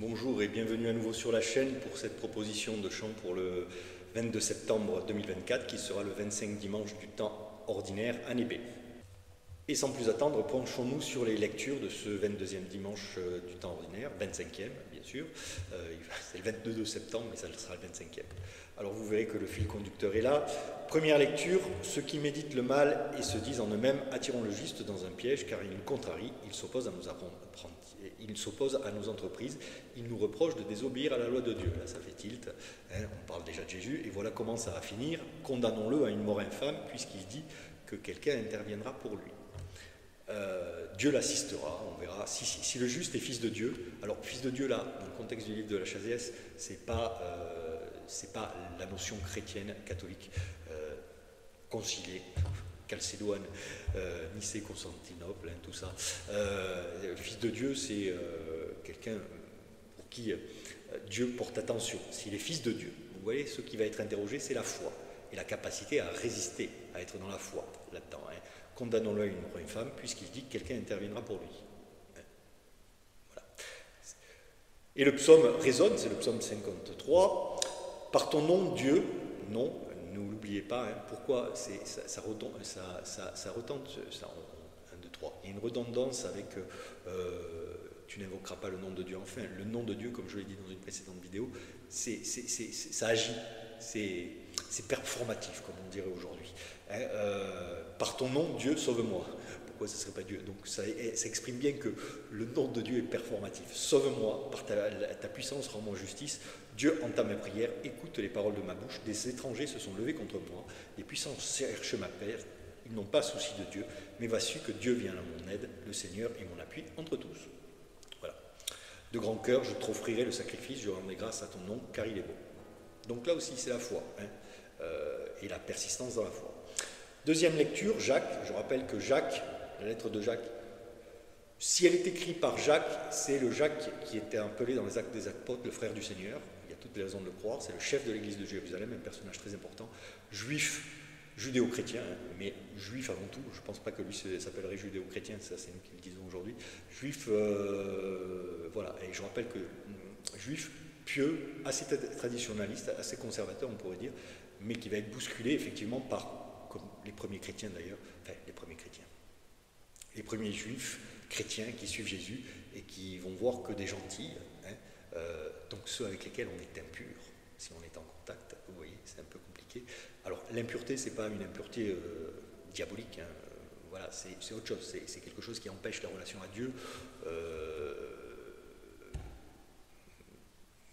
Bonjour et bienvenue à nouveau sur la chaîne pour cette proposition de chant pour le 22 septembre 2024 qui sera le 25 dimanche du temps ordinaire année B. Et sans plus attendre, penchons-nous sur les lectures de ce 22e dimanche du temps ordinaire, 25e bien sûr. C'est le 22 septembre mais ça sera le 25e. Alors vous verrez que le fil conducteur est là. Première lecture, ceux qui méditent le mal et se disent en eux-mêmes, attirons le juste dans un piège car il nous contrarie, il s'oppose à nos entreprises, il nous reproche de désobéir à la loi de Dieu. Là ça fait tilt, hein, on parle déjà de Jésus et voilà comment ça va finir. Condamnons-le à une mort infâme puisqu'il dit que quelqu'un interviendra pour lui. Dieu l'assistera, on verra. Si le juste est fils de Dieu, alors fils de Dieu là, dans le contexte du livre de la Chazès, c'est pas la notion chrétienne, catholique, conciliée, Chalcédoine, Nicée, Constantinople, hein, tout ça. Fils de Dieu, c'est quelqu'un pour qui Dieu porte attention. S'il est fils de Dieu, vous voyez, ce qui va être interrogé, c'est la foi et la capacité à résister, à être dans la foi là-dedans. Hein. Condamnons-le à une mort infâme, puisqu'il dit que quelqu'un interviendra pour lui. Voilà. Et le psaume résonne, c'est le psaume 53. Par ton nom, Dieu, non, ne l'oubliez pas, hein, pourquoi ça retente, ça, 1, 2, 3. Il y a une redondance avec tu n'invoqueras pas le nom de Dieu. Enfin, le nom de Dieu, comme je l'ai dit dans une précédente vidéo, ça agit, c'est performatif, comme on dirait aujourd'hui. Hein, par ton nom, Dieu, sauve-moi. Pourquoi ce ne serait pas Dieu? Donc ça exprime bien que le nom de Dieu est performatif. Sauve-moi, par ta puissance, rends-moi justice. Dieu entame mes prières, écoute les paroles de ma bouche. Des étrangers se sont levés contre moi. Les puissants cherchent ma paix. Ils n'ont pas souci de Dieu, mais voici que Dieu vient à mon aide. Le Seigneur est mon appui entre tous. Voilà. De grand cœur, je t'offrirai le sacrifice, je rendrai grâce à ton nom, car il est beau. Donc là aussi, c'est la foi, hein, et la persistance dans la foi. Deuxième lecture, Jacques. Je rappelle que Jacques, la lettre de Jacques, si elle est écrite par Jacques, c'est le Jacques qui était appelé dans les Actes des Apôtres le frère du Seigneur. Il y a toutes les raisons de le croire. C'est le chef de l'église de Jérusalem, un personnage très important, juif, judéo-chrétien, hein, mais juif avant tout. Je ne pense pas que lui s'appellerait judéo-chrétien, ça c'est nous qui le disons aujourd'hui. Juif, voilà. Et je rappelle que juif pieux, assez traditionnaliste, assez conservateur on pourrait dire, mais qui va être bousculé effectivement par, comme les premiers chrétiens d'ailleurs, enfin les premiers juifs chrétiens qui suivent Jésus et qui vont voir que des gentils, hein, donc ceux avec lesquels on est impur, si on est en contact, vous voyez, c'est un peu compliqué. Alors l'impureté, c'est pas une impureté diabolique, hein, voilà, c'est autre chose, c'est quelque chose qui empêche la relation à Dieu,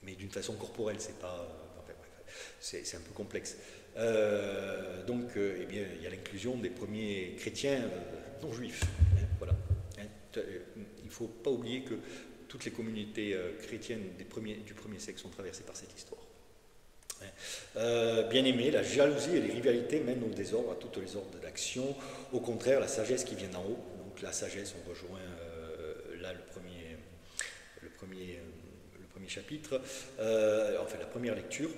mais d'une façon corporelle, c'est pas, enfin, c'est un peu complexe. Donc, eh bien, il y a l'inclusion des premiers chrétiens non juifs, hein, voilà. Hein, il ne faut pas oublier que toutes les communautés chrétiennes du premier siècle sont traversées par cette histoire. Hein. Bien aimé, la jalousie et les rivalités mènent au désordre, à toutes les ordres d'action. Au contraire, la sagesse qui vient d'en haut, donc la sagesse, on rejoint là le premier chapitre, enfin la première lecture,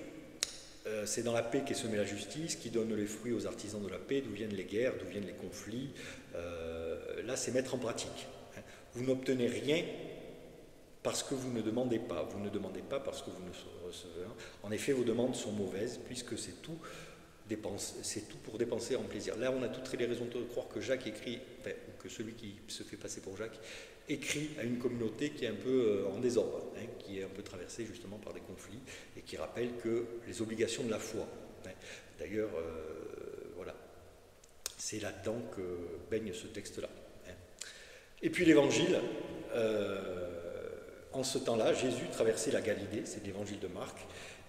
c'est dans la paix qu'est semée la justice, qui donne les fruits aux artisans de la paix, d'où viennent les guerres, d'où viennent les conflits. Là, c'est mettre en pratique. Hein. Vous n'obtenez rien parce que vous ne demandez pas. Vous ne demandez pas parce que vous ne recevez rien. En effet, vos demandes sont mauvaises, puisque c'est tout pour dépenser en plaisir. Là, on a toutes les raisons de croire que Jacques écrit, enfin, que celui qui se fait passer pour Jacques, écrit à une communauté qui est un peu en désordre, hein, qui est un peu traversée justement par des conflits, et qui rappelle que les obligations de la foi. Hein. D'ailleurs, voilà, c'est là-dedans que baigne ce texte-là. Hein. Et puis l'Évangile, en ce temps-là, Jésus traversait la Galilée, c'est l'Évangile de Marc.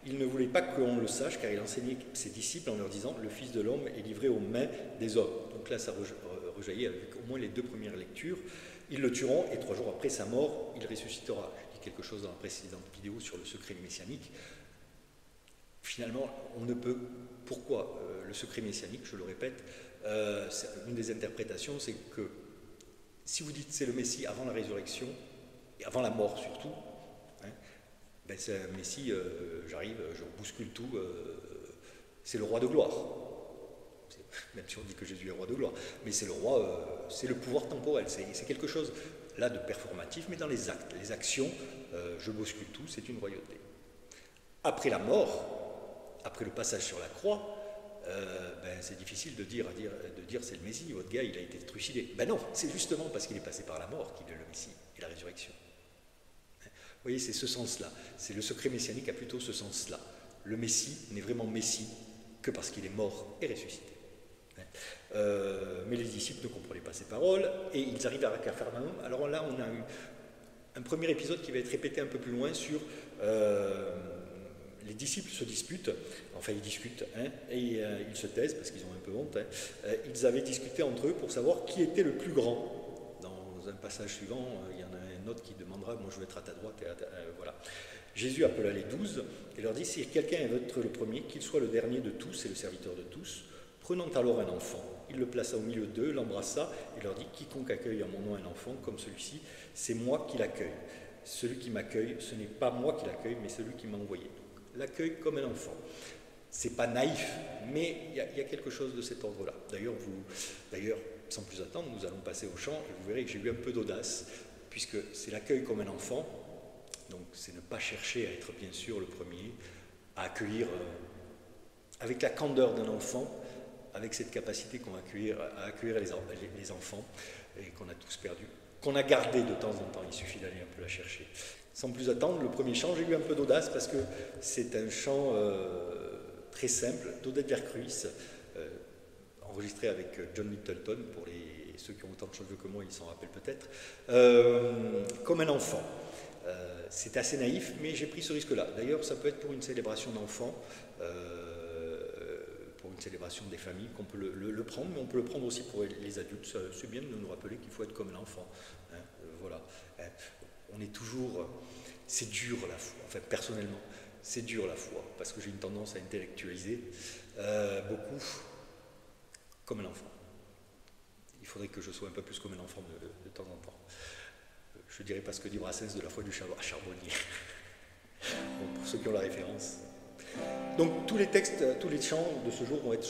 Il ne voulait pas qu'on le sache, car il enseignait ses disciples en leur disant « Le Fils de l'homme est livré aux mains des hommes ». Donc là, ça rejaillit avec au moins les deux premières lectures. Ils le tueront, et 3 jours après sa mort, il ressuscitera. Je dis quelque chose dans la précédente vidéo sur le secret messianique. Finalement, on ne peut... Pourquoi le secret messianique, je le répète, une des interprétations, c'est que si vous dites c'est le Messie avant la résurrection, et avant la mort surtout, hein, ben c'est un Messie, j'arrive, je bouscule tout, c'est le roi de gloire. Même si on dit que Jésus est roi de gloire, mais c'est le roi, c'est le pouvoir temporel, c'est quelque chose là de performatif, mais dans les actes. Les actions, je bouscule tout, c'est une royauté. Après la mort, après le passage sur la croix, c'est difficile de dire c'est le Messie, votre gars il a été trucidé. Ben non, c'est justement parce qu'il est passé par la mort qu'il est le Messie et la résurrection. Vous voyez, c'est ce sens-là. C'est le secret messianique a plutôt ce sens-là. Le Messie n'est vraiment Messie que parce qu'il est mort et ressuscité. Mais les disciples ne comprenaient pas ces paroles et ils arrivent à Capharnaüm. Alors là, on a eu un premier épisode qui va être répété un peu plus loin sur les disciples se disputent, enfin ils discutent, et ils se taisent parce qu'ils ont un peu honte. Ils avaient discuté entre eux pour savoir qui était le plus grand. Dans un passage suivant, il y en a un autre qui demandera, moi je veux être à ta droite, voilà. Jésus appela les 12 et leur dit, si quelqu'un veut être le premier, qu'il soit le dernier de tous et le serviteur de tous. Prenant alors un enfant, il le plaça au milieu d'eux, l'embrassa et leur dit, quiconque accueille en mon nom un enfant comme celui-ci, c'est moi qui l'accueille. Celui qui m'accueille, ce n'est pas moi qui l'accueille, mais celui qui m'a envoyé. L'accueil comme un enfant. C'est pas naïf, mais il y a quelque chose de cet ordre-là. D'ailleurs, sans plus attendre, nous allons passer au chant et vous verrez que j'ai eu un peu d'audace, puisque c'est l'accueil comme un enfant, donc c'est ne pas chercher à être bien sûr le premier, à accueillir avec la candeur d'un enfant, avec cette capacité qu'on a à accueillir les enfants et qu'on a tous perdu, qu'on a gardé de temps en temps, il suffit d'aller un peu la chercher. Sans plus attendre, le premier chant, j'ai eu un peu d'audace parce que c'est un chant très simple, d'Odette Vercruis, enregistré avec John Littleton, pour ceux qui ont autant de cheveux que moi, ils s'en rappellent peut-être, comme un enfant. C'est assez naïf, mais j'ai pris ce risque-là. D'ailleurs, ça peut être pour une célébration d'enfants, pour une célébration des familles, qu'on peut le prendre, mais on peut le prendre aussi pour les adultes. C'est bien de nous rappeler qu'il faut être comme un enfant. Voilà. On est toujours... C'est dur la foi, enfin personnellement, c'est dur la foi, parce que j'ai une tendance à intellectualiser beaucoup comme un enfant. Il faudrait que je sois un peu plus comme un enfant de temps en temps. Je dirais pas ce que dit Brassens de la foi du charbonnier. Bon, pour ceux qui ont la référence. Donc tous les textes, tous les chants de ce jour vont être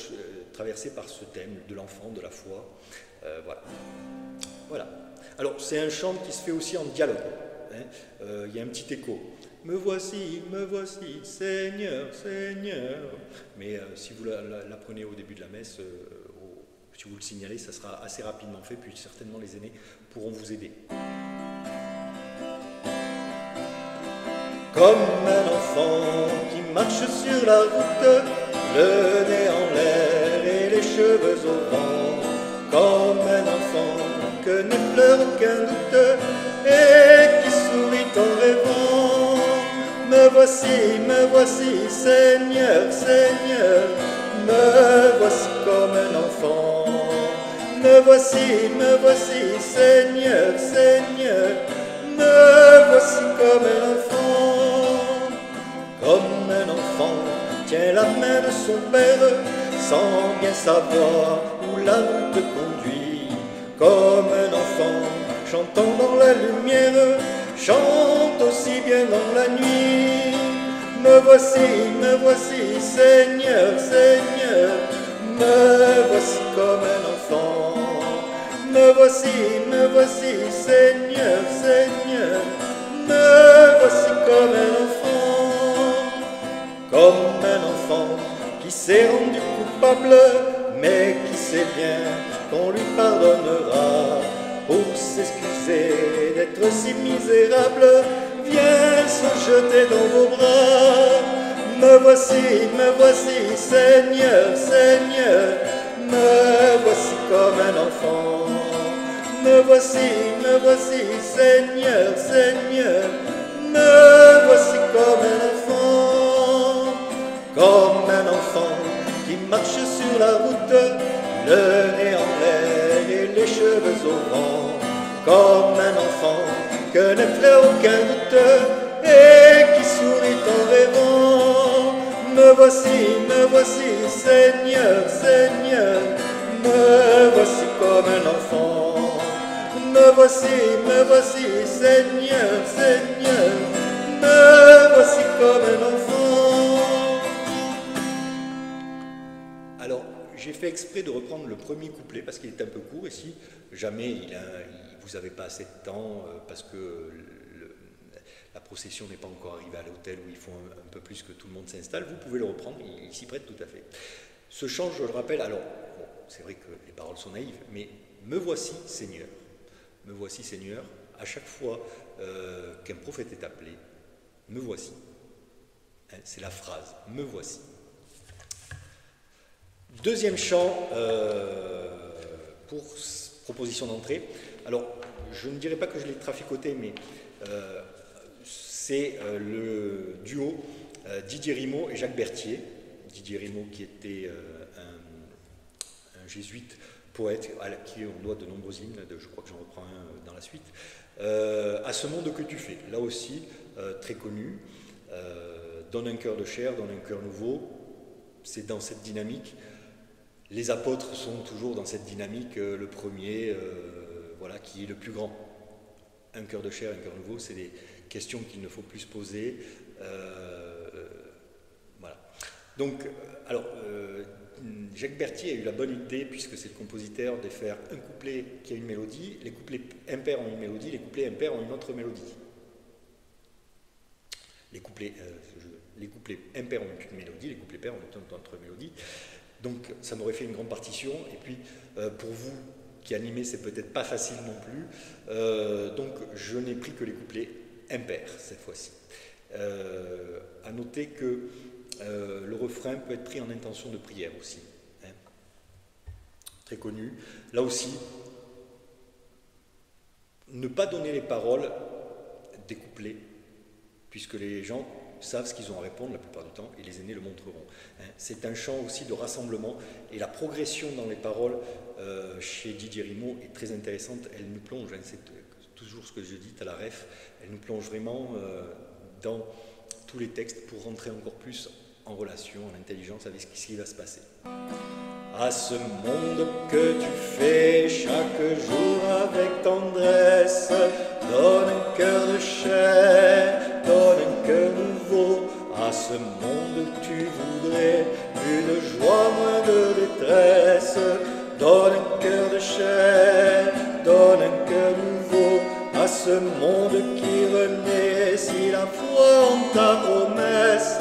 traversés par ce thème de l'enfant, de la foi. Voilà. Alors c'est un chant qui se fait aussi en dialogue. Il y a un petit écho. Me voici, Seigneur, Seigneur. Mais si vous l'apprenez au début de la messe, si vous le signalez, ça sera assez rapidement fait, puis certainement les aînés pourront vous aider. Comme un enfant qui marche sur la route, le nez en l'air et les cheveux au vent. Comme un enfant que ne pleure aucun doute et qui sourit en rêvant. Me voici, Seigneur, Seigneur, me voici comme un enfant. Me voici, Seigneur, Seigneur, me voici comme un enfant. Comme un enfant tient la main de son père sans bien savoir où la route conduit. Comme un enfant chantant dans la lumière, chante aussi bien dans la nuit. Me voici, Seigneur, Seigneur, me voici comme un enfant. Me voici, Seigneur, Seigneur, me voici comme un enfant. Comme un enfant qui s'est rendu coupable, mais qui sait bien qu'on lui pardonnera. Pour s'excuser d'être si misérable, viens se jeter dans vos bras. Me voici, Seigneur, Seigneur, me voici comme un enfant. Me voici, Seigneur, Seigneur, me voici comme un enfant. Comme un enfant qui marche sur la route, le nez en l'air et les cheveux au vent. Comme un enfant que n'effraie aucun doute et qui sourit en rêvant. Me voici, Seigneur, Seigneur, me voici comme un enfant. Me voici, Seigneur, Seigneur, me voici comme un enfant. Alors, j'ai fait fait exprès de reprendre le premier couplet parce qu'il est un peu court, et si jamais vous n'avez pas assez de temps parce que la procession n'est pas encore arrivée à l'hôtel où il faut un peu plus que tout le monde s'installe, vous pouvez le reprendre, il s'y prête tout à fait. Ce chant, je le rappelle, alors, bon, c'est vrai que les paroles sont naïves, mais « Me voici Seigneur ». Me voici Seigneur, à chaque fois qu'un prophète est appelé, me voici. Hein, c'est la phrase, me voici. Deuxième chant pour proposition d'entrée. Alors, je ne dirais pas que je l'ai traficoté, mais c'est le duo Didier Rimaud et Jacques Berthier. Didier Rimaud qui était un jésuite poète à qui on doit de nombreux hymnes, je crois que j'en reprends un dans la suite. À ce monde que tu fais, là aussi très connu. Donne un cœur de chair, donne un cœur nouveau. C'est dans cette dynamique. Les apôtres sont toujours dans cette dynamique. Le premier, voilà, qui est le plus grand. Un cœur de chair, un cœur nouveau, c'est des questions qu'il ne faut plus se poser. Voilà. Donc, alors, Jacques Berthier a eu la bonne idée, puisque c'est le compositeur, de faire un couplet qui a une mélodie, les couplets impairs ont une mélodie, les couplets impairs ont une autre mélodie. Les couplets impairs ont une mélodie, les couplets pairs ont une autre mélodie. Donc ça m'aurait fait une grande partition, et puis pour vous qui animez, c'est peut-être pas facile non plus, donc je n'ai pris que les couplets impairs cette fois-ci. À noter que le refrain peut être pris en intention de prière aussi, hein. Très connu. Là aussi, ne pas donner les paroles des couplets, puisque les gens savent ce qu'ils ont à répondre la plupart du temps, et les aînés le montreront. Hein. C'est un chant aussi de rassemblement, et la progression dans les paroles chez Didier Rimaud est très intéressante. Elle nous plonge, hein, c'est toujours ce que je dis à la ref, elle nous plonge vraiment dans tous les textes pour rentrer encore plus en relation, en intelligence avec ce qui va se passer. À ce monde que tu fais chaque jour avec tendresse, donne un cœur de chair, donne un cœur nouveau. À ce monde que tu voudrais plus de joie, moins de détresse, donne un cœur de chair, donne un cœur nouveau. À ce monde qui renaît si la foi en ta promesse,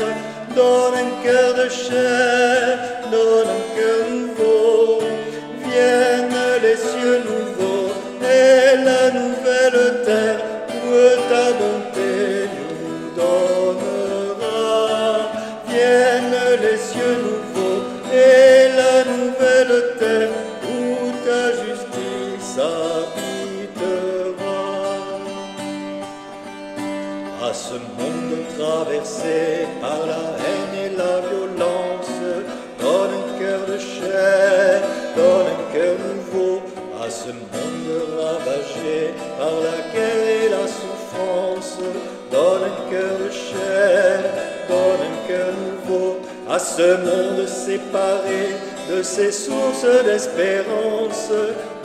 donne un cœur de chair, donne un cœur nouveau. Viennent les cieux nouveaux et la nouvelle terre où ta bonté nous donnera. Viennent les cieux nouveaux et la nouvelle terre où ta justice habitera. À ce monde traversé par la haine et la violence, donne un cœur de chair, donne un cœur nouveau. À ce monde ravagé par la guerre et la souffrance, donne un cœur de chair, donne un cœur nouveau. À ce monde séparé de ses sources d'espérance,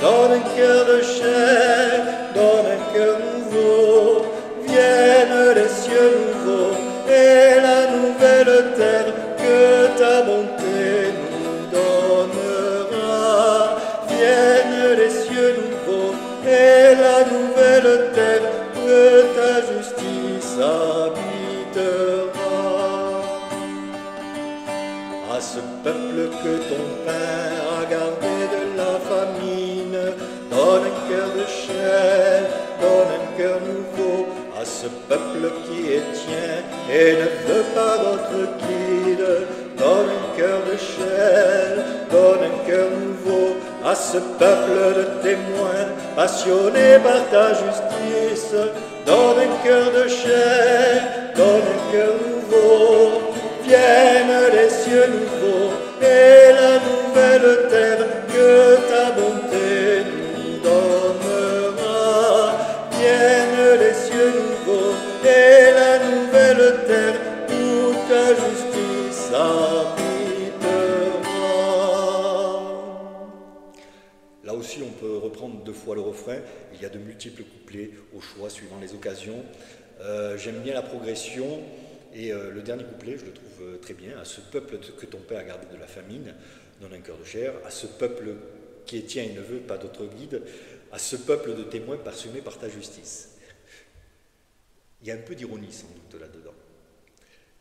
donne un cœur de chair, donne un cœur nouveau. Viennent les cieux nouveaux et la nouvelle terre que ta bonté nous donnera. Viennent les cieux nouveaux et la nouvelle terre que ta justice habitera. À ce peuple que ton Père a gardé de la famine, donne un cœur de chair, donne un cœur nouveau. À ce peuple qui est tien et ne veut pas d'autre guide, donne un cœur de chair, donne un cœur nouveau. À ce peuple de témoins passionnés par ta justice, donne un cœur de chair, donne un cœur nouveau. Viennent les cieux nouveaux et la nouvelle terre que ta bonté nous donnera. Viennent les cieux nouveaux et la nouvelle terre où ta justice habitera. Là aussi, on peut reprendre deux fois le refrain. Il y a de multiples couplets au choix suivant les occasions. J'aime bien la progression. Et le dernier couplet, je le trouve très bien. À ce peuple que ton Père a gardé de la famine, donne un cœur de chair, à ce peuple qui est tien et ne veut pas d'autre guide, à ce peuple de témoins parsemés par ta justice. Il y a un peu d'ironie sans doute là-dedans.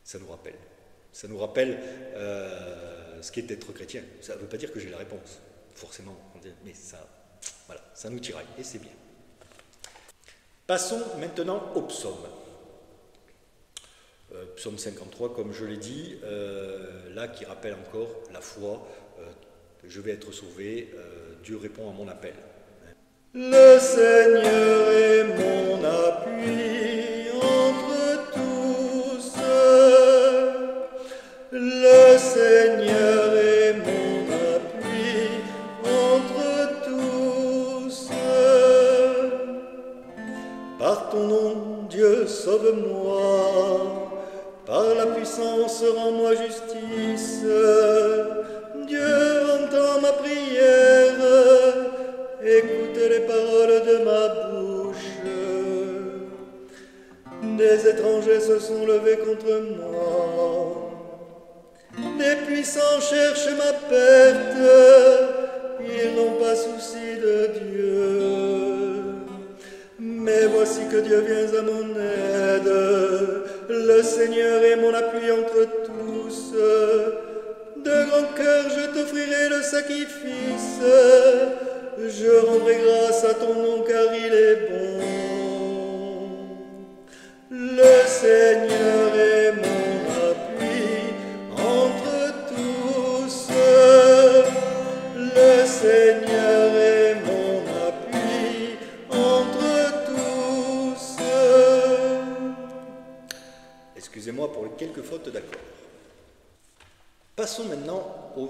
Ça nous rappelle. Ça nous rappelle ce qu'est d'être chrétien. Ça ne veut pas dire que j'ai la réponse, forcément, mais ça, voilà, ça nous tiraille, et c'est bien. Passons maintenant au psaume. Psaume 53, comme je l'ai dit, là qui rappelle encore la foi, je vais être sauvé, Dieu répond à mon appel. Le Seigneur est mon appui entre tous. Le Seigneur est mon appui entre tous. Par ton nom, Dieu, sauve-moi. Par la puissance, rends-moi justice. Dieu entend ma prière. Écoute les paroles de ma bouche. Des étrangers se sont levés contre moi. Des puissants cherchent ma perte. Ils n'ont pas souci de Dieu. Mais voici que Dieu vient à mon aide. Le Seigneur est mon appui entre tous. De grand cœur, je t'offrirai le sacrifice. Je rendrai grâce à ton nom car il est bon. Le Seigneur est mon appui entre tous. Le Seigneur est mon appui entre tous. Excusez-moi pour les quelques fautes d'accord. Passons maintenant aux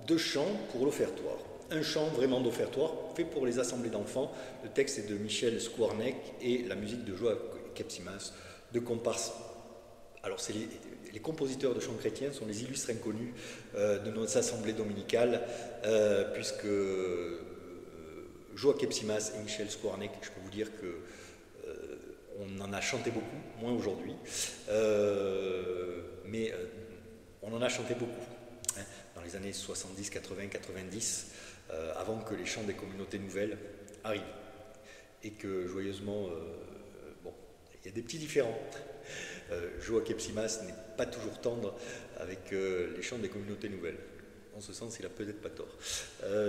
deux chants pour l'offertoire. Un chant vraiment d'offertoire fait pour les assemblées d'enfants. Le texte est de Michel Skwarnek et la musique de Joa Kepsimas, de comparses. Alors, les compositeurs de chants chrétiens sont les illustres inconnus de nos assemblées dominicales, puisque Joa Kepsimas et Michel Skwarnek, je peux vous dire que on en a chanté beaucoup, moins aujourd'hui, mais on en a chanté beaucoup hein, dans les années 70, 80, 90. Avant que les chants des communautés nouvelles arrivent. Et que joyeusement, bon, il y a des petits différends. Joa Kepsimas n'est pas toujours tendre avec les chants des communautés nouvelles. En ce sens, il n'a peut-être pas tort.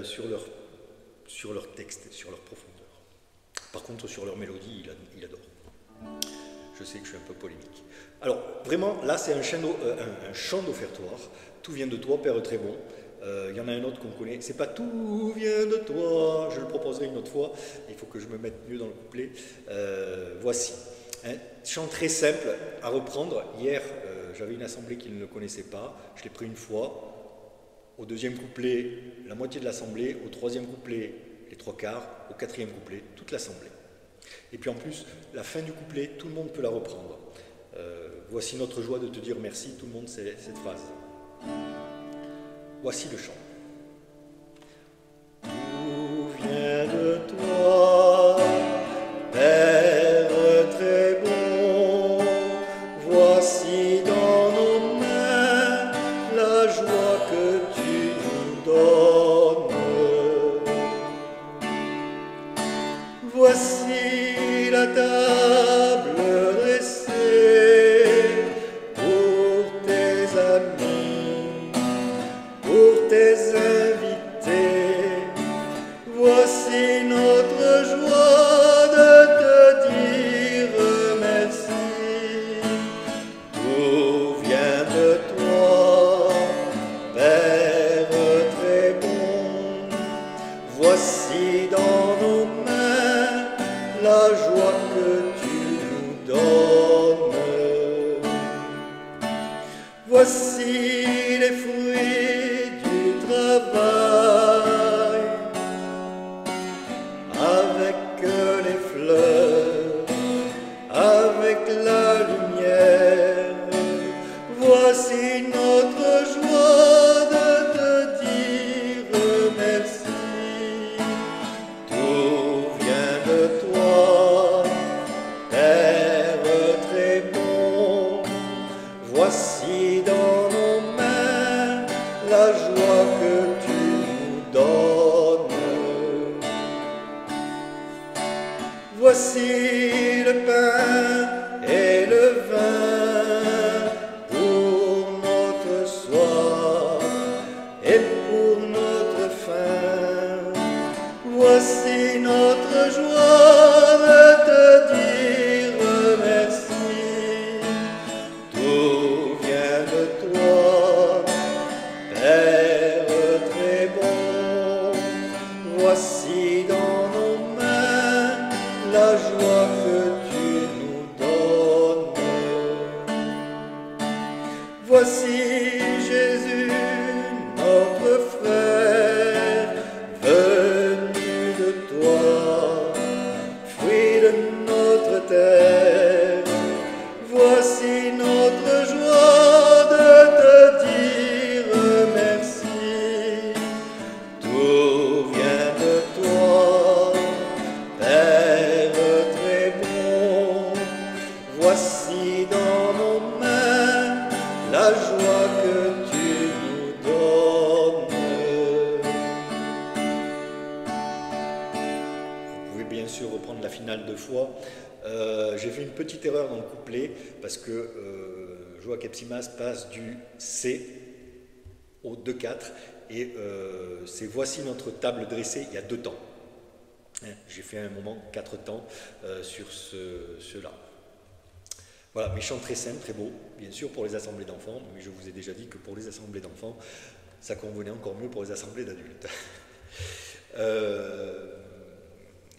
Sur leur texte, sur leur profondeur. Par contre, sur leur mélodie, il adore. Je sais que je suis un peu polémique. Alors, vraiment, là, c'est un chant d'offertoire. Tout vient de toi, Père très bon. Il y en a un autre qu'on connaît, c'est pas tout vient de toi, je le proposerai une autre fois, il faut que je me mette mieux dans le couplet. Voici, un chant très simple à reprendre. Hier, j'avais une assemblée qui ne le connaissait pas, je l'ai pris une fois. Au deuxième couplet, la moitié de l'assemblée, au troisième couplet, les trois quarts, au quatrième couplet, toute l'assemblée. Et puis en plus, la fin du couplet, tout le monde peut la reprendre. Voici notre joie de te dire merci, tout le monde sait cette phrase. Voici le chant. Tout vient de toi, Père très bon. Voici dans nos mains la joie que tu nous donnes. Voici la table dressée pour tes amis, pour tes invités. Voici notre joie de te dire merci. Tout vient de toi, Père très bon. Voici dans nos mains la joie que tu nous donnes. Voici les fruits du travail, avec les fleurs, avec la lumière. Voici notre joie de te dire merci. Tout vient de toi, Père très bon. Voici dans nos mains la joie que tu Voici Jésus, notre frère, venu de toi, fruit de notre terre. Voici notre joie de te dire merci. Tout vient de toi, Père très bon. Voici dans nos mains la joie que tu nous donnes. Vous pouvez bien sûr reprendre la finale deux fois. J'ai fait une petite erreur dans le couplet parce que Joachim Simas passe du C au 2-4 et c'est voici notre table dressée, il y a 2 temps. J'ai fait un moment 4 temps sur cela. Voilà, mes chants très simples, très beaux, bien sûr pour les assemblées d'enfants, mais je vous ai déjà dit que pour les assemblées d'enfants, ça convenait encore mieux pour les assemblées d'adultes.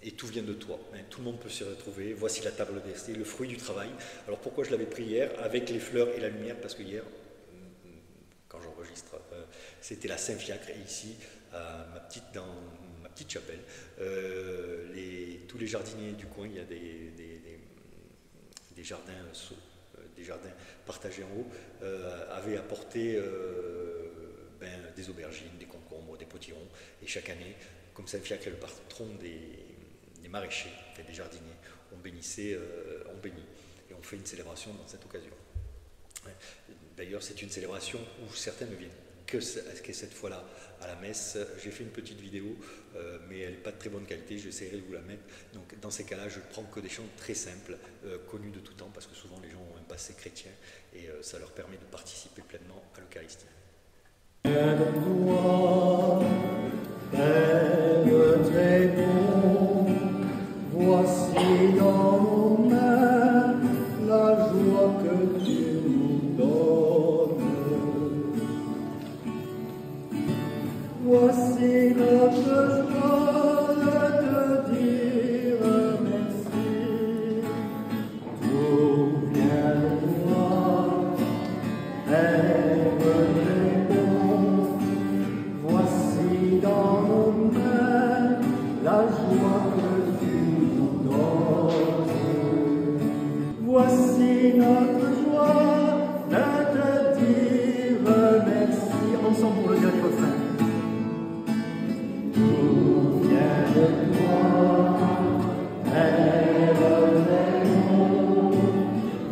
Et tout vient de toi, tout le monde peut s'y retrouver. Voici la table dressée, le fruit du travail. Alors pourquoi je l'avais pris hier avec les fleurs et la lumière? Parce que hier, quand j'enregistre, c'était la Saint-Fiacre, et ici, dans ma petite chapelle, tous les jardiniers du coin, il y a des jardins partagés en haut, avaient apporté des aubergines, des concombres, des potirons, et chaque année, comme Saint-Fiacre est le patron des maraîchers, des jardiniers, on bénit, et on fait une célébration dans cette occasion. D'ailleurs, c'est une célébration où certains ne viennent que cette fois-là à la messe. J'ai fait une petite vidéo, mais elle n'est pas de très bonne qualité, j'essaierai de vous la mettre. Donc, dans ces cas-là, je ne prends que des chants très simples, connus de tout temps, parce que souvent les gens ont un passé chrétien, et ça leur permet de participer pleinement à l'Eucharistie. Père très bon, voici dans nos mains la joie que tu nous donnes. Voici notre joie de te dire merci. Tout vient de toi, Père très bon. Voici dans nos mains la joie que tu nous donnes. Voici notre joie de te dire merci. Ensemble pour le dernier refrain. Tout vient de toi, Père très bon.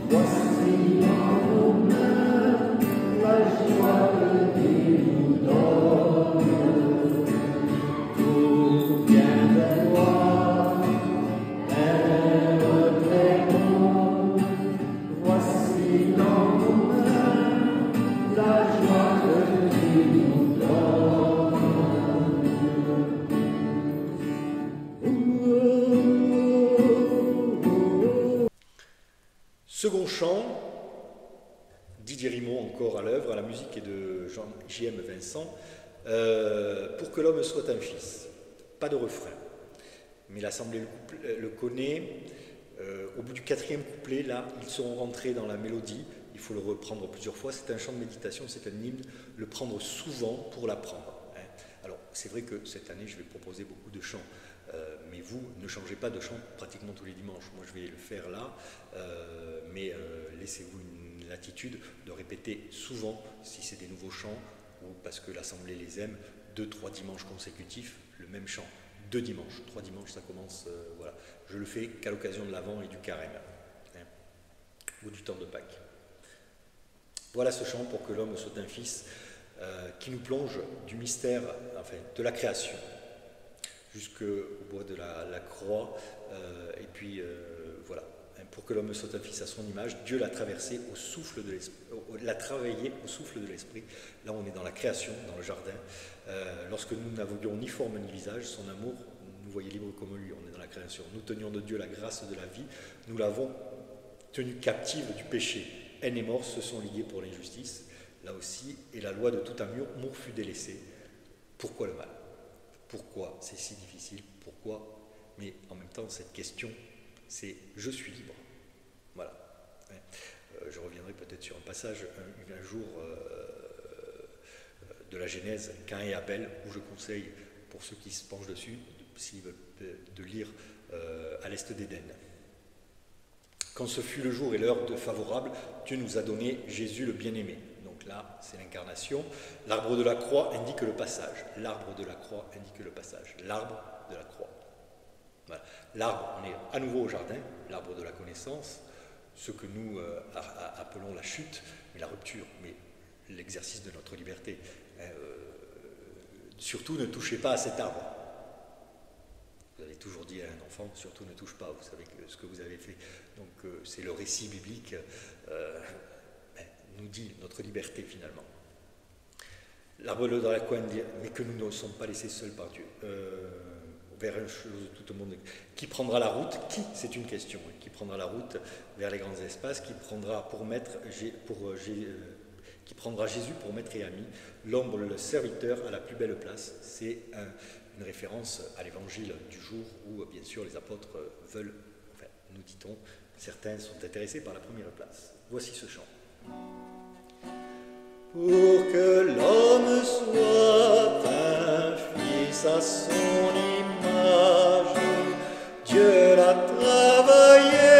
Voici dans nos mains la joie que tu nous donnes. Tout vient de toi, Père très bon. Voici dans nos mains la joie que tu nous donnes. Second chant, Didier Rimon encore à l'œuvre, à la musique est de J.M. Vincent, pour que l'homme soit un fils. Pas de refrain, mais l'Assemblée le connaît. Au bout du 4e couplet, là, ils seront rentrés dans la mélodie, il faut le reprendre plusieurs fois, c'est un chant de méditation, c'est un hymne, le prendre souvent pour l'apprendre. Alors, c'est vrai que cette année, je vais proposer beaucoup de chants, mais vous ne changez pas de chant pratiquement tous les dimanches. Moi, je vais le faire là, mais laissez-vous une latitude de répéter souvent, si c'est des nouveaux chants, ou parce que l'Assemblée les aime, 2-3 dimanches consécutifs, le même chant. 2 dimanches, 3 dimanches, ça commence, voilà. Je le fais qu'à l'occasion de l'Avent et du Carême, ou du temps de Pâques. Voilà ce chant pour que l'homme soit un fils, qui nous plonge du mystère, enfin, de la création, jusqu'au bois de la croix, et puis voilà. Pour que l'homme soit un fils à son image, Dieu l'a traversé au souffle de l'esprit, l'a travaillé au souffle de l'esprit. Là, on est dans la création, dans le jardin. Lorsque nous n'avions ni forme ni visage, son amour nous voyait libres comme lui. On est dans la création. Nous tenions de Dieu la grâce de la vie. Nous l'avons tenue captive du péché. Haine et mort se sont liés pour l'injustice. Là aussi, et la loi de tout amour fut délaissée. Pourquoi le mal? Pourquoi c'est si difficile? Pourquoi? Mais en même temps, cette question, c'est « je suis libre ». Voilà. Je reviendrai peut-être peut-être sur un passage un jour de la Genèse, Caïn et Abel, où je conseille, pour ceux qui se penchent dessus, s'ils veulent, de lire à l'est d'Éden. Quand ce fut le jour et l'heure favorable, Dieu nous a donné Jésus le bien-aimé. Donc là, c'est l'incarnation. L'arbre de la croix indique le passage. L'arbre de la croix indique le passage. L'arbre de la croix. Voilà. L'arbre, on est à nouveau au jardin, l'arbre de la connaissance, ce que nous appelons la chute, mais la rupture, mais l'exercice de notre liberté. Surtout ne touchez pas à cet arbre. Vous avez toujours dit à un enfant, surtout ne touche pas, vous savez ce que vous avez fait. Donc c'est le récit biblique nous dit notre liberté finalement. L'arbre de la croix dit, mais que nous ne sommes pas laissés seuls par Dieu. Vers une chose tout le monde. Qui prendra la route? Qui? C'est une question. Qui prendra la route vers les grands espaces? Qui prendra qui prendra Jésus pour maître et ami? L'ombre, le serviteur, à la plus belle place. C'est une référence à l'évangile du jour où, bien sûr, les apôtres veulent, enfin, nous dit-on, certains sont intéressés par la première place. Voici ce chant. Pour que l'homme soit un fils à son image, Dieu l'a travaillé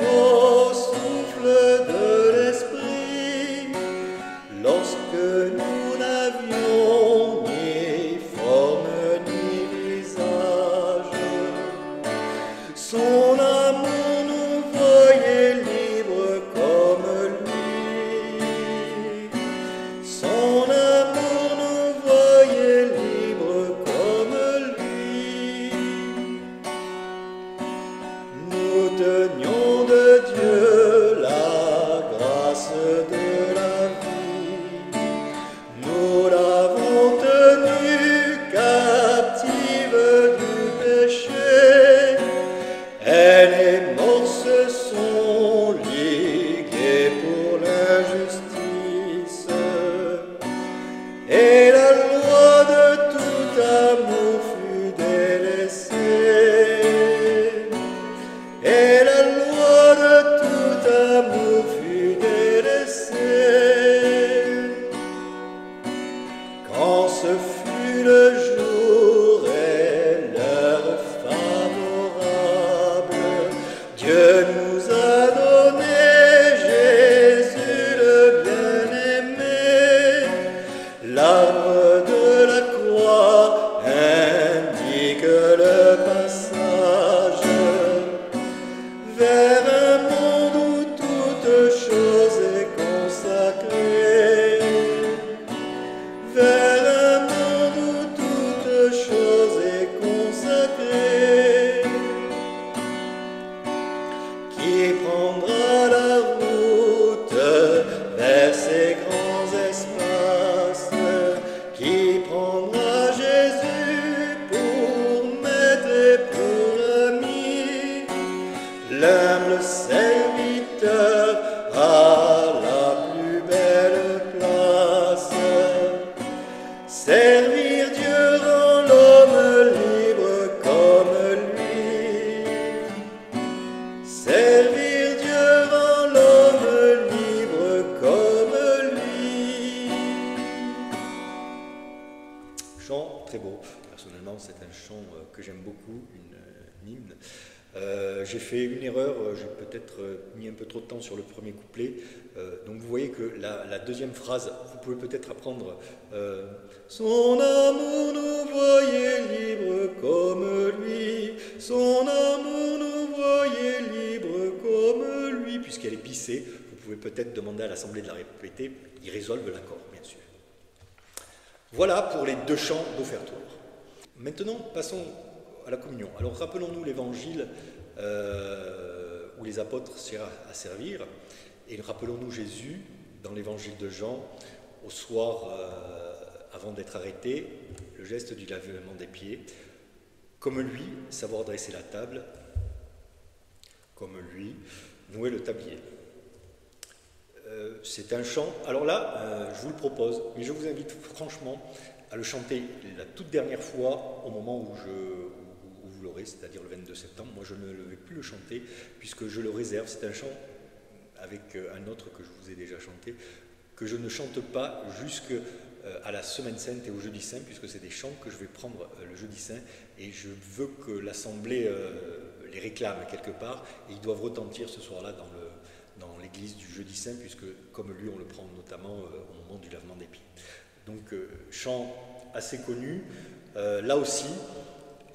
au souffle de l'esprit, lorsque nous n'avions ni forme ni visage. Son amour nous voyait libres comme lui. Son amour nous voyait libres comme lui. Nous tenions de Dieu la grâce de la vie. Nous l'avons tenue captive du péché. Elle et mort se sont ligués pour l'injustice. Et la loi de tout amour fut délaissée. Et la loi de tout amour fut délaissée. Quand ce fut le jour et l'heure favorable, Dieu nous a donné Jésus le bien-aimé. L'arbre de la croix indique le passage vers un monde où toute chose est consacrée. Vers un monde où toute chose est consacrée. Qui prendra la route vers ces grands espaces? Qui prendra Jésus pour maître et pour ami? L'humble serviteur à la plus belle place. Servir Dieu rend l'homme libre comme lui. Servir Dieu rend l'homme libre comme lui. Chant très beau. Personnellement, c'est un chant que j'aime beaucoup, un hymne. J'ai fait une erreur, j'ai peut-être mis un peu trop de temps sur le premier couplet. Donc vous voyez que la deuxième phrase, vous pouvez peut-être apprendre son amour nous voyait libre comme lui. Son amour nous voyait libre comme lui. Puisqu'elle est bissée, vous pouvez peut-être demander à l'Assemblée de la répéter. Ils résolvent l'accord, bien sûr. Voilà pour les deux chants d'offertoire. Maintenant, passons à la communion. Alors rappelons-nous l'évangile où les apôtres seraient à servir, et rappelons-nous Jésus dans l'évangile de Jean, au soir avant d'être arrêté, le geste du lavement des pieds, comme lui, savoir dresser la table, comme lui, nouer le tablier. C'est un chant, alors là, je vous le propose, mais je vous invite franchement à le chanter la toute dernière fois au moment où vous l'aurez, c'est-à-dire le 22 septembre. Moi, je ne vais plus le chanter puisque je le réserve. C'est un chant avec un autre que je vous ai déjà chanté, que je ne chante pas jusqu'à la Semaine Sainte et au Jeudi Saint, puisque c'est des chants que je vais prendre le Jeudi Saint, et je veux que l'Assemblée les réclame quelque part, et ils doivent retentir ce soir-là dans l'église du Jeudi Saint, puisque comme lui, on le prend notamment au moment du lavement des pieds. Donc, chant assez connu. Là aussi,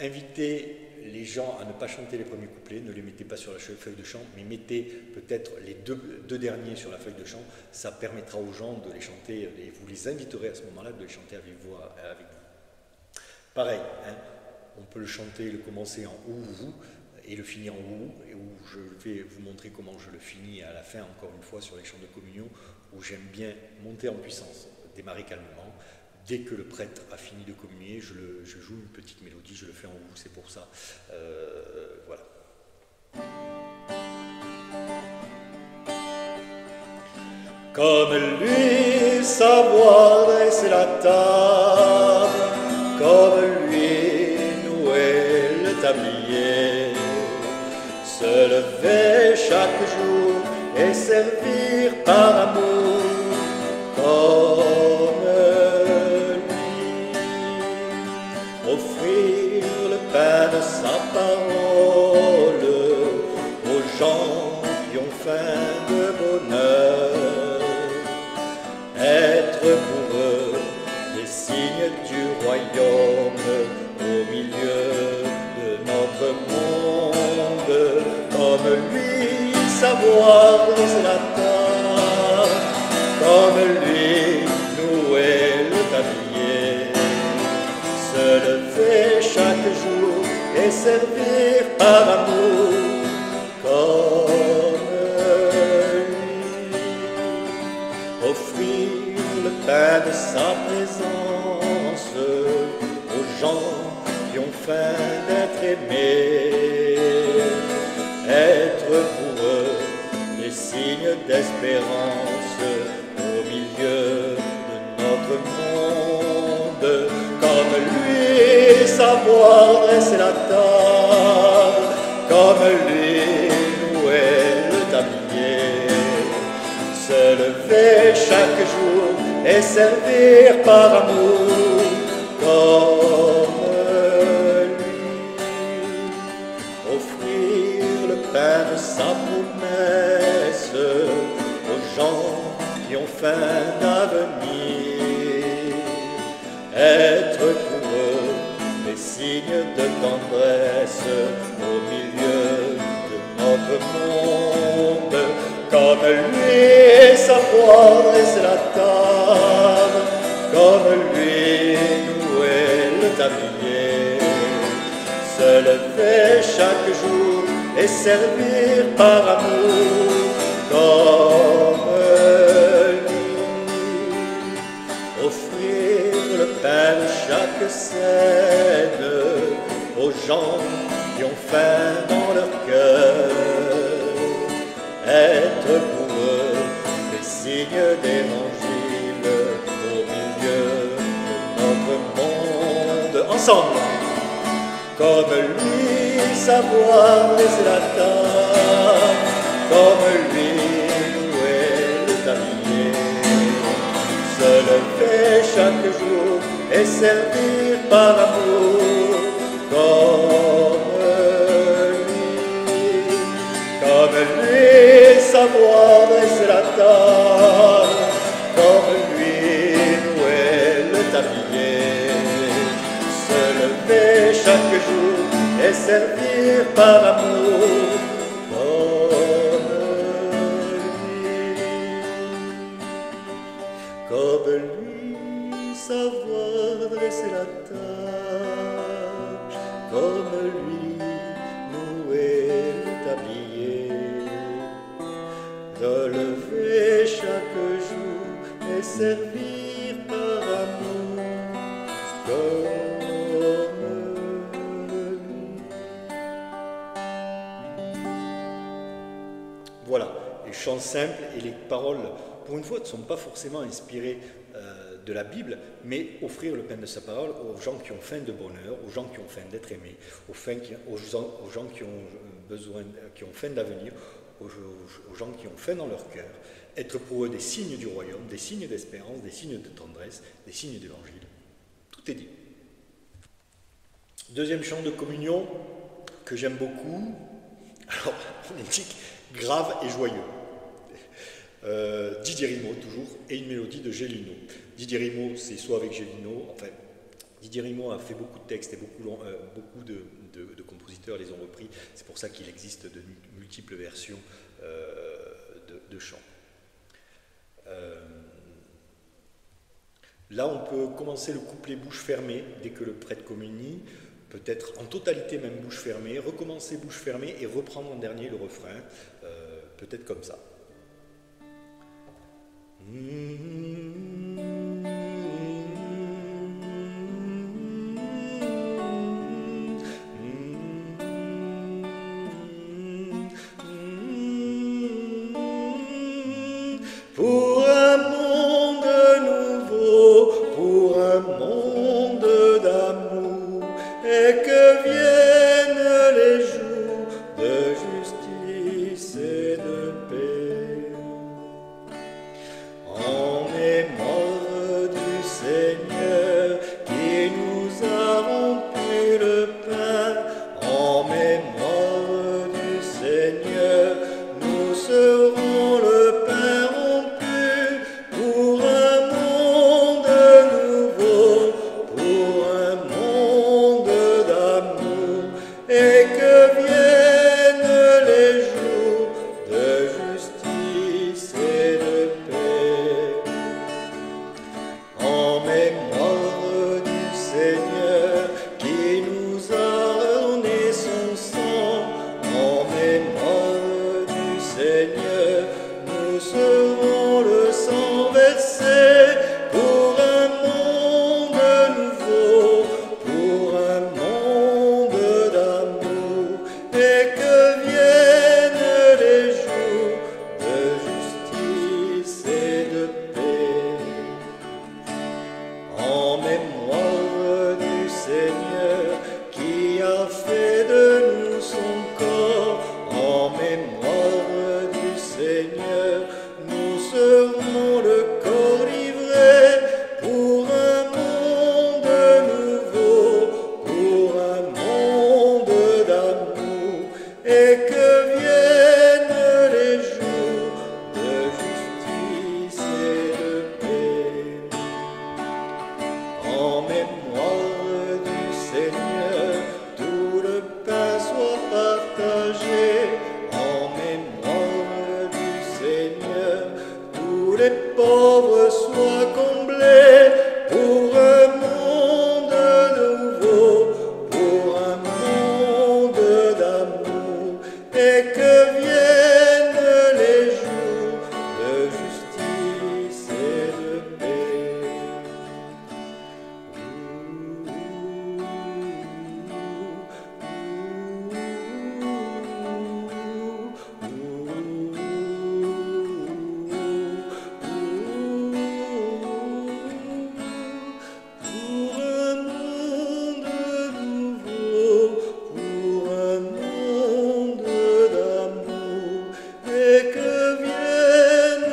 invitez les gens à ne pas chanter les premiers couplets, ne les mettez pas sur la feuille de chant, mais mettez peut-être les deux derniers sur la feuille de chant. Ça permettra aux gens de les chanter, et vous les inviterez à ce moment-là de les chanter avec vous. Pareil, hein, on peut le chanter, le commencer en ou, et le finir en ou, et où je vais vous montrer comment je le finis à la fin, encore une fois, sur les chants de communion, où j'aime bien monter en puissance, démarrer calmement. Dès que le prêtre a fini de communier, je joue une petite mélodie, je le fais en ou, c'est pour ça. Voilà. Comme lui, savoir dresser la table, comme lui, nouer le tablier, se lever chaque jour et servir par amour, comme lui, offrir le pain de sa parole aux gens qui ont faim de bonheur, être pour eux les signes du royaume au milieu de notre monde, comme lui savoir dresser la table, comme lui nouer le tablier, se lever chaque jour et servir par amour, comme lui, offrir le pain de sa présence aux gens qui ont faim d'être aimés, être pour eux les signes d'espérance au milieu de notre monde, comme lui savoir dresser la table, comme lui nouer le tablier, se lever chaque jour et servir par amour, comme lui, offrir le pain de sa promesse aux gens qui ont faim d'avenir, être pour eux les signes de tendresse au milieu de notre monde, comme lui savoir dresser la table, comme lui nouer le tablier, se lever chaque jour et servir par amour, comme lui, offrir le pain de chaque scène aux gens qui ont faim dans leur cœur, être pour eux les signes d'évangile au milieu de notre monde. Ensemble, comme lui savoir dresser la table, comme lui nouer le tablier, se lever chaque jour et servir par amour, comme lui savoir dresser la table, comme lui nouer le tablier, se lever chaque jour et servir par amour, comme lui savoir dresser la table, comme lui nouer le tablier, relever chaque jour et servir par amour, comme lui. Voilà, les chants simples et les paroles, pour une fois, ne sont pas forcément inspirées de la Bible, mais offrir le pain de sa parole aux gens qui ont faim de bonheur, aux gens qui ont faim d'être aimés, aux gens qui ont besoin, qui ont faim d'avenir, aux gens qui ont faim dans leur cœur, être pour eux des signes du royaume, des signes d'espérance, des signes de tendresse, des signes d'évangile. Tout est dit. Deuxième chant de communion que j'aime beaucoup, alors on indique grave et joyeux. Didier Rimaud toujours, et une mélodie de Gélineau. Didier Rimaud, c'est soit avec Gélineau, enfin, Didier Rimaud a fait beaucoup de textes et beaucoup de compositeurs les ont repris, c'est pour ça qu'il existe de multiples versions de chants. Là, on peut commencer le couplet bouche fermée dès que le prêtre communie, peut-être en totalité même bouche fermée, recommencer bouche fermée et reprendre en dernier le refrain, peut-être comme ça. Pour un monde nouveau, pour un monde d'amour, et que viennent les jours de justice et de paix. En mémoire du Seigneur qui nous a rompu le pain, en mémoire du Seigneur, nous serons le pain rompu pour un monde nouveau, pour un monde d'amour, et que viennent les jours de justice et de paix. En mémoire du Seigneur qui nous a donné son sang, en mémoire du Seigneur, nous serons le sang versé pour un monde nouveau, pour un monde d'amour, et que viennent les jours de justice et de paix. En mémoire du Seigneur qui a fait de nous son corps, en mémoire du Seigneur, nous serons le corps livré pour un monde nouveau, pour un monde d'amour, et que viennent les jours de justice et de paix. En mémoire du Seigneur, tout le pain soit partagé. En mémoire du Seigneur, tous les pauvres soient comblés. Pour un monde nouveau, pour un monde d'amour, et que viennent les jours de justice et de paix. Pour un monde nouveau, pour un monde d'amour, et que viennent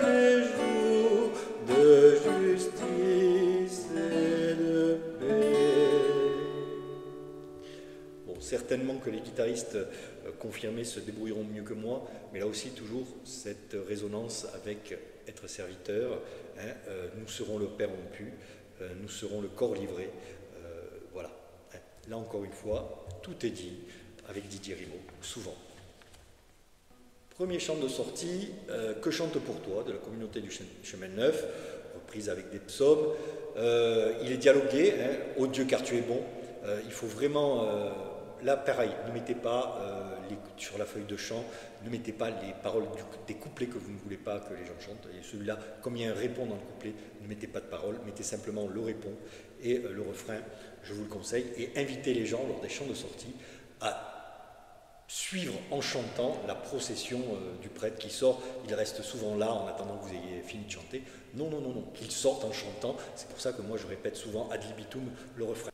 les jours de justice et de paix. Bon, certainement que les guitaristes confirmés se débrouilleront mieux que moi, mais là aussi toujours cette résonance avec être serviteur, hein, nous serons le pain rompu, nous serons le corps livré, voilà. Hein. Là encore une fois, tout est dit avec Didier Rimaud, souvent. Premier chant de sortie, Que chante pour toi, de la communauté du Chemin Neuf, reprise avec des psaumes. Il est dialogué, hein, ô Dieu car tu es bon. Il faut vraiment, là pareil, ne mettez pas sur la feuille de chant, ne mettez pas les paroles des couplets que vous ne voulez pas que les gens chantent. Et celui-là, comme il y a un répond dans le couplet, ne mettez pas de paroles, mettez simplement le répond et le refrain, je vous le conseille, et invitez les gens lors des chants de sortie à suivre en chantant la procession du prêtre qui sort. Il reste souvent là en attendant que vous ayez fini de chanter. Non, non, non, non, qu'il sorte en chantant. C'est pour ça que moi je répète souvent ad libitum le refrain.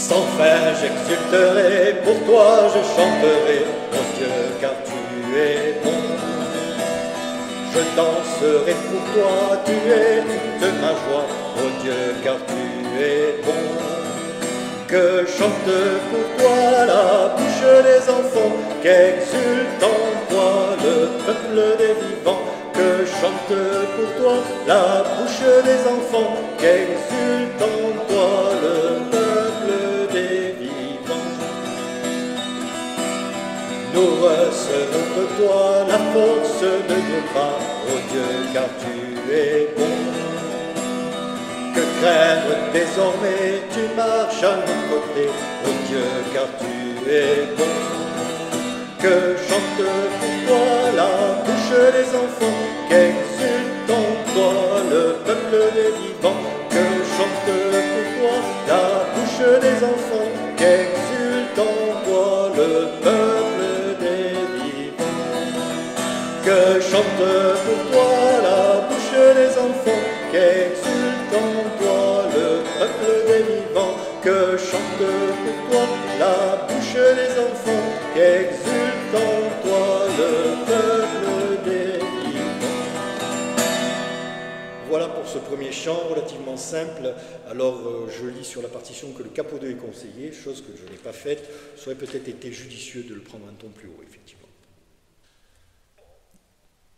Sans fin j'exulterai, pour toi je chanterai, mon Dieu, car tu es bon. Je danserai pour toi, tu es toute ma joie, mon Dieu, car tu es bon. Que chante pour toi la bouche des enfants, qu'exulte en toi le peuple des vivants. Que chante pour toi la bouche des enfants, qu'exulte en toi le peuple des vivants. Nous recevons de toi la force de nos pas, ô Dieu, car tu es bon. Que craindre désormais, tu marches à nos côtés, ô Dieu, car tu es bon. Que chante pour toi la bouche des enfants, qu'exulte en toi le peuple des vivants. Que chante pour toi la bouche des enfants, qu'exulte en toi le peuple des vivants. Que chante pour toi la bouche des enfants, qu'exulte en toi le peuple des vivants. Que chante pour toi la bouche des enfants, qu'exulte en toi le peuple des vivants. Voilà pour ce premier chant relativement simple. Alors je lis sur la partition que le capo 2 est conseillé, chose que je n'ai pas faite. Ça aurait peut-être été judicieux de le prendre un ton plus haut, effectivement.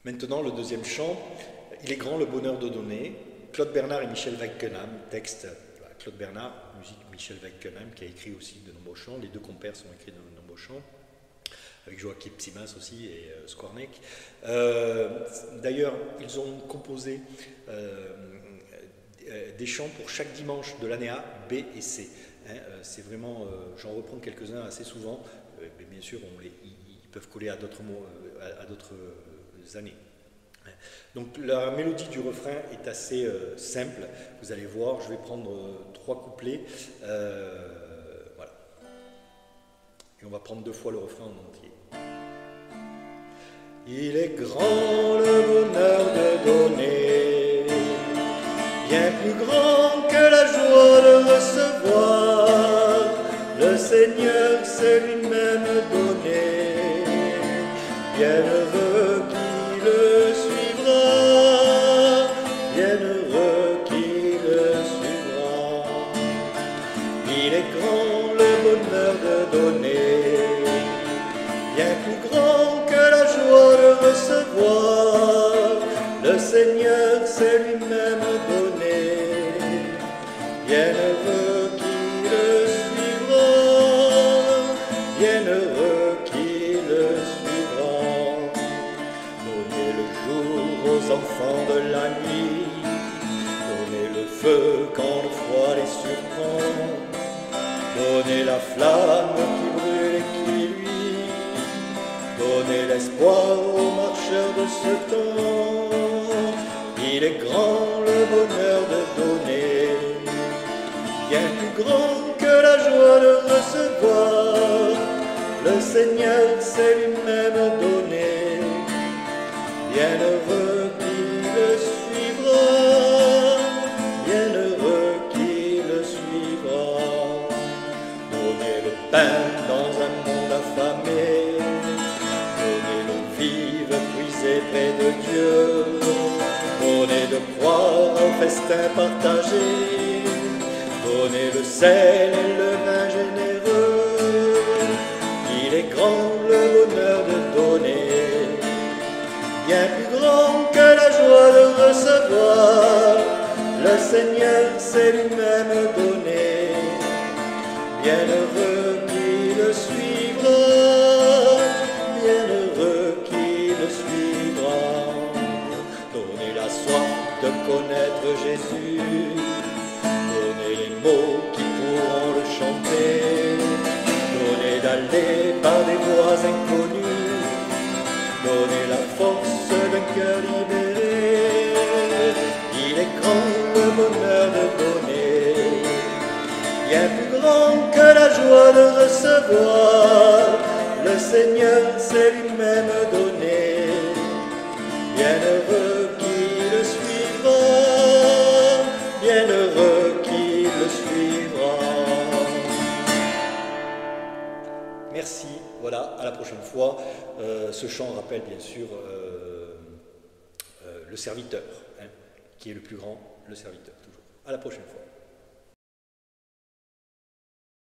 Maintenant, le deuxième chant, Il est grand le bonheur de donner. Claude Bernard et Michel Wackenham, texte Claude Bernard, musique Michel Wackenham, qui a écrit aussi de nombreux chants. Les deux compères sont écrits de nombreux chants, avec Joachim Psimas aussi et Skornek. D'ailleurs, ils ont composé des chants pour chaque dimanche de l'année A, B et C. C'est vraiment, j'en reprends quelques-uns assez souvent, mais bien sûr, ils peuvent coller à d'autres mots, à d'autres années. Donc la mélodie du refrain est assez simple, vous allez voir, je vais prendre 3 couplets, voilà. Et on va prendre 2 fois le refrain en entier. Il est grand le bonheur de donner, bien plus grand que la joie de recevoir. Le Seigneur s'est lui-même donné, bienheureux qui le suivra, bienheureux qui le suivra. Il est grand le bonheur de donner, bien plus grand que la joie de recevoir. Le Seigneur s'est lui-même donné, bienheureux qui le suivra, bienheureux qui le suivra. Donnez le jour aux enfants de la nuit, donnez le feu quand le froid les surprend, donnez la flamme qui brûle et qui luit, donnez l'espoir aux marcheurs de ce temps. Il est grand le bonheur de donner, bien plus grand que la joie de recevoir. Le Seigneur s'est lui-même donné, bienheureux qui le suivra, bienheureux qui le suivra. Donnez le pain dans un monde affamé, donnez l'eau vive puisée près de Dieu, donnez de croire au festin partagé, donnez le sel et le vin généreux. Il est grand le bonheur de donner, bien plus grand que la joie de recevoir. Le Seigneur s'est lui-même donné, bienheureux qui le suivra, bienheureux qui le suivra. Donnez la soif de connaître Jésus, donnez les mots qui pourront le chanter, donnez d'aller par des voies inconnues, donnez la force d'un cœur libéré. Il est grand le bonheur de donner, bien plus grand que la joie de recevoir. Le Seigneur s'est lui-même donné, bienheureux qui le suivra, bienheureux qui le suivra. fois, ce chant rappelle bien sûr le serviteur, hein, qui est le plus grand, le serviteur toujours. À la prochaine fois.